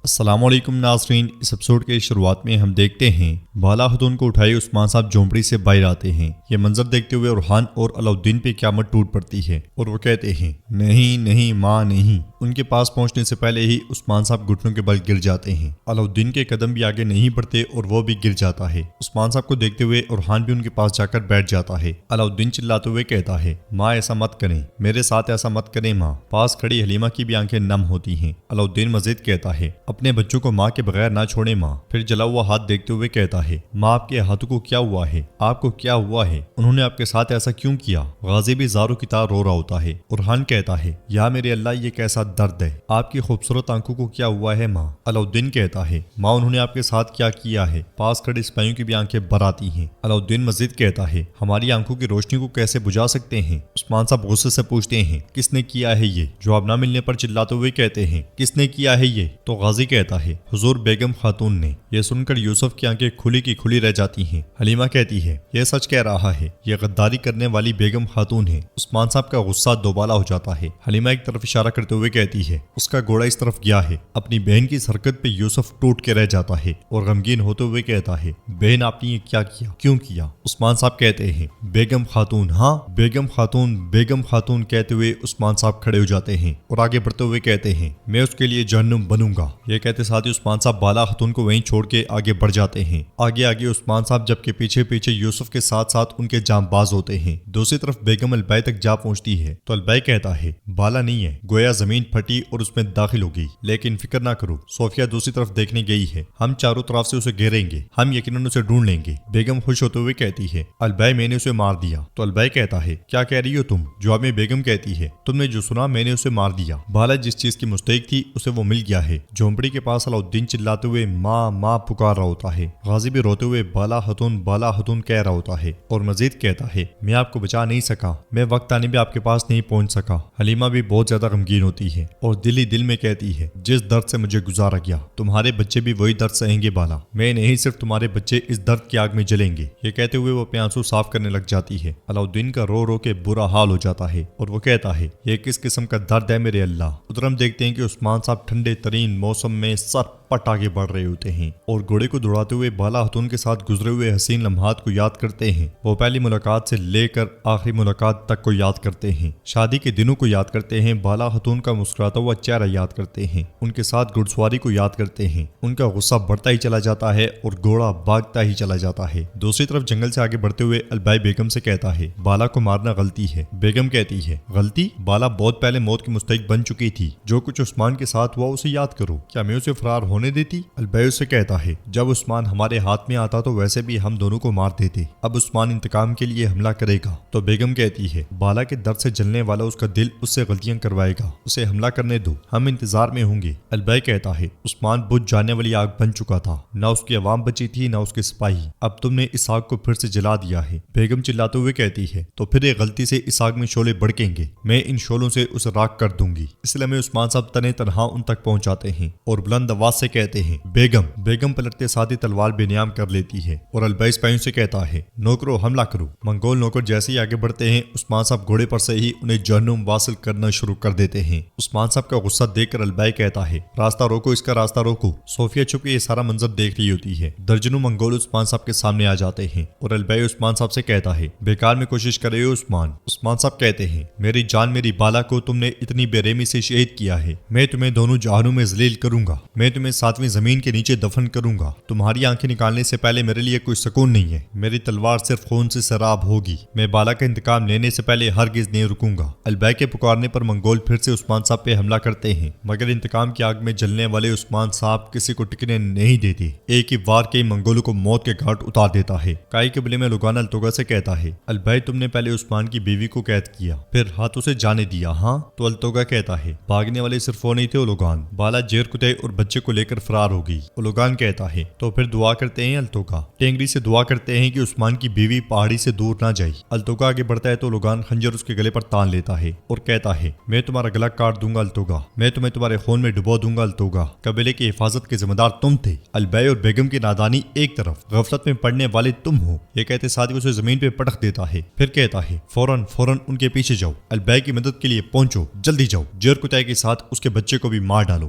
السلام علیکم ناظرین، اس ایپیسوڈ کے شروعات میں ہم دیکھتے ہیں بالا خاتون کو اٹھائے عثمان صاحب جھونپڑی سے باہر آتے ہیں۔ یہ منظر دیکھتے ہوئے ارحان اور علاؤالدین پہ قیامت ٹوٹ پڑتی ہے اور وہ کہتے ہیں نہیں نہیں ماں نہیں۔ ان کے پاس پہنچنے سے پہلے ہی عثمان صاحب گھٹنوں کے بل گر جاتے ہیں۔ علاؤالدین کے قدم بھی آگے نہیں بڑھتے اور وہ بھی گر جاتا ہے۔ عثمان صاحب کو دیکھتے ہوئے ارحان بھی ان کے پاس جا کر بیٹھ جاتا ہے۔ علاؤالدین چلاتے ہوئے کہتا ہے ماں ایسا مت کریں، میرے ساتھ ایسا مت کریں ماں۔ پاس کھڑی حلیمہ کی بھی آنکھیں نم ہوتی ہیں۔ علاؤالدین مزید کہتا ہے اپنے بچوں کو ماں کے بغیر نہ چھوڑے ماں۔ پھر جلا ہوا ہاتھ دیکھتے ہوئے کہتا ہے ماں آپ کے ہاتھوں کو کیا ہوا ہے؟ آپ کو کیا ہوا ہے؟ انہوں نے آپ کے ساتھ ایسا کیوں کیا؟ غازی بھی زاروں کی طرح رو رہا ہوتا ہے۔ ارحان کہتا ہے یا میرے اللہ یہ کیسا درد ہے؟ آپ کی خوبصورت آنکھوں کو کیا ہوا ہے ماں؟ علاؤالدین کہتا ہے ماں انہوں نے آپ کے ساتھ کیا کیا ہے؟ پاس کھڑے سپاہیوں کی بھی آنکھیں بھر آتی ہیں۔ علاؤالدین مزید کہتا ہے ہماری آنکھوں کی روشنی کو کیسے بجھا سکتے ہیں؟ عثمان صاحب غصے سے پوچھتے ہیں کس نے کیا ہے یہ؟ جواب نہ ملنے پر چلاتے ہوئے کہتے ہیں کس نے کیا ہے یہ؟ تو غازی کہتا ہے حضور بیگم خاتون نے۔ یہ سن کر یوسف کی آنکھیں کھلی کی کھلی رہ جاتی ہیں۔ حلیمہ کہتی ہے یہ سچ کہہ رہا ہے، یہ غداری کرنے والی بیگم خاتون ہے۔ عثمان صاحب کا غصہ دوبالا ہو جاتا ہے۔ حلیمہ ایک طرف اشارہ کرتے ہوئے کہتی ہے اس کا گھوڑا اس طرف گیا ہے۔ اپنی بہن کی اس حرکت پہ یوسف ٹوٹ کے رہ جاتا ہے اور غمگین ہوتے ہوئے کہتا ہے بہن آپ نے یہ کیا کیا؟ کیوں کیا؟ عثمان صاحب کہتے ہیں بیگم خاتون، ہاں بیگم خاتون، بیگم خاتون کہتے ہوئے عثمان صاحب کھڑے ہو جاتے ہیں اور آگے بڑھتے ہوئے کہتے ہیں میں اس کے لیے جہنم بنوں گا۔ یہ کہتے ساتھ ہی عثمان صاحب بالا خاتون کو وہیں چھوڑ کے آگے بڑھ جاتے ہیں۔ آگے آگے عثمان صاحب جبکہ پیچھے پیچھے یوسف کے ساتھ ساتھ ان کے جانباز ہوتے ہیں۔ دوسری طرف بیگم البائی تک جا پہنچتی ہے تو البائی کہتا ہے بالا نہیں ہے، گویا زمین پھٹی اور اس میں داخل ہو گئی، لیکن فکر نہ کرو صوفیہ دوسری طرف دیکھنے گئی ہے، ہم چاروں طرف سے اسے گھیریں گے، ہم یقیناً اسے ڈھونڈ لیں گے۔ بیگم خوش ہوتے ہوئے کہتی ہے البائی میں نے اسے مار دیا۔ تو البائی کہتا ہے کیا کہہ رہی ہو تم؟ جواب میں بیگم کہتی ہے تم نے جو سنا میں نے اسے مار دیا۔ بالا جس چیز کی مستحق تھی اسے وہ مل گیا ہے۔ جھونپڑی کے پاس علاؤالدین چلاتے ہوئے ماں ماں پکار رہا ہوتا ہے۔ غازی بھی روتے ہوئے بالا خاتون کہہ رہا ہوتا ہے اور مزید کہتا ہے میں آپ کو بچا نہیں سکا، میں وقت آنے بھی آپ کے پاس نہیں پہنچ سکا۔ حلیمہ بھی بہت زیادہ غمگین ہوتی ہے اور دل ہی دل میں کہتی ہے جس درد سے مجھے گزارا گیا تمہارے بچے بھی وہی درد سہیں گے بالا، میں نہیں صرف تمہارے بچے اس درد کی آگ میں جلیں گے۔ یہ کہتے ہوئے وہ اپنے آنسو صاف کرنے لگ جاتی ہے۔ علاؤالدین کا رو رو کے برا حال ہو جاتا ہے اور وہ کہتا ہے یہ کس قسم کا درد ہے میرے اللہ۔ ادھر ہم دیکھتے ہیں کہ عثمان صاحب ٹھنڈے ترین موسم میں سر پٹ آگے بڑھ رہے ہوتے ہیں اور گھوڑے کو دوڑاتے ہوئے بالا خاتون کے ساتھ گزرے ہوئے حسین لمحات کو یاد کرتے ہیں۔ وہ پہلی ملاقات سے لے کر آخری ملاقات تک کو یاد کرتے ہیں، شادی کے دنوں کو یاد کرتے ہیں، بالا خاتون کا مسکراتا ہوا چہرہ یاد کرتے ہیں، ان کے ساتھ گھڑ سواری کو یاد کرتے ہیں۔ ان کا غصہ بڑھتا ہی چلا جاتا ہے اور گھوڑا بھاگتا ہی چلا جاتا ہے۔ دوسری طرف جنگل سے آگے بڑھتے ہوئے البائی بیگم سے کہتا ہے بالا کو مارنا غلطی ہے۔ بیگم کہتی ہے غلطی؟ بالا بہت پہلے موت کی مستحق بن چکی تھی، جو کچھ عثمان کے ساتھ ہوا اسے یاد کرو، کیا میں اسے فرار ہونے دیتی؟ البائی سے کہتا ہے جب عثمان ہمارے ہاتھ میں آتا تو ویسے بھی ہم دونوں کو مار دیتے، اب عثمان انتقام کے لیے حملہ کرے گا۔ تو بیگم کہتی ہے بالا کے درد سے جلنے والا اس کا دل اس سے غلطیاں کروائے گا، اسے حملہ کرنے دو، ہم انتظار میں ہوں گے۔ البائی کہتا ہے عثمان بجھ جانے والی آگ بن چکا تھا، نہ اس کی عوام بچی تھی نہ اس کے سپاہی، اب تم نے اس آگ کو پھر سے جلا دیا ہے۔ بیگم چلاتے ہوئے کہتی ہے تو پھر ایک غلطی سے اس آگ میں شعلے بھڑکیں گے، میں ان شعلوں سے اسے راکھ کر دوں گی۔ اس لیے میں عثمان صاحب تنے تنہا ان تک پہنچاتے ہیں اور بلند آواز سے کہتے ہیں بیگم پلٹتے ساتھ ہی تلوار بے نیام کر لیتی ہے اور البائی سپاہیوں سے کہتا ہے نوکرو حملہ کرو۔ منگول نوکر جیسے ہی آگے بڑھتے ہیں عثمان صاحب گھوڑے پر سے ہی انہیں جہنم واصل کرنا شروع کر دیتے ہیں۔ عثمان صاحب کا غصہ دیکھ کر البائی کہتا ہے راستہ روکو، اس کا راستہ روکو۔ صوفیہ چھپ کے یہ سارا منظر دیکھ رہی ہوتی ہے۔ درجنوں منگول عثمان صاحب کے سامنے آ جاتے ہیں اور البائی عثمان صاحب سے کہتا ہے بیکار میں کوشش کر رہے ہو عثمان۔ عثمان صاحب کہتے ہیں میری جان میری بالا کو تم نے اتنی بے رحمی سے شہید کیا ہے، میں تمہیں دونوں جہانوں میں ذلیل کروں گا، میں تمہیں ساتویں زمین کے نیچے دفن کروں گا۔ تمہاری آنکھیں نکالنے سے پہلے میرے لیے کوئی سکون نہیں ہے، میری تلوار صرف خون سے سراب ہوگی، میں بالا کا انتقام لینے سے پہلے ہرگز نہیں رکوں گا۔ البائی کے پکارنے پر منگول پھر سے عثمان صاحب پہ حملہ کرتے ہیں، مگر انتقام کی آگ میں جلنے والے عثمان صاحب کسی کو ٹکنے نہیں دیتے۔ ایک ہی وار کے منگولوں کو موت کے گھاٹ اتار دیتا ہے۔ کائی قبیلے میں لوگان التوگا سے کہتا ہے البائی تم نے پہلے عثمان کی بیوی کو قید کیا پھر ہاتھوں سے جانے دیا، ہاں؟ تو التوگا کہتا ہے بھاگنے والے صرف وہ نہیں تھے اولوگان، بالا جیر کتے اور بچے کو لے کر فرار ہو گئی۔ اولوگان کہتا ہے تو پھر دعا کرتے ہیں التوگا، ٹینگری سے دعا کرتے ہیں کہ عثمان کی بیوی پہاڑی سے دور نہ جائے۔ التوگا آگے بڑھتا ہے تو لوگان خنجر اس کے گلے پر تان لیتا ہے اور کہتا ہے میں تمہارا گلا کاٹ دوں گا التوگا، میں تمہیں تمہارے خون میں ڈبو دوں گا التوگا، قبیلے کی حفاظت کے ذمہ دار تم تھے، البائی اور بیگم کی نادانی ایک طرف، غفلت میں پڑنے والے تم ہو۔ یہ کہتے ساتھ ہی اسے زمین پہ پٹخ دیتا ہے، پھر کہتا ہے فوراً ان کے پیچھے جاؤ، البائی کی مدد کے لیے پہنچو، جلدی جاؤ، جیر کتائی کے ساتھ اس کے بچے کو بھی مار ڈالو،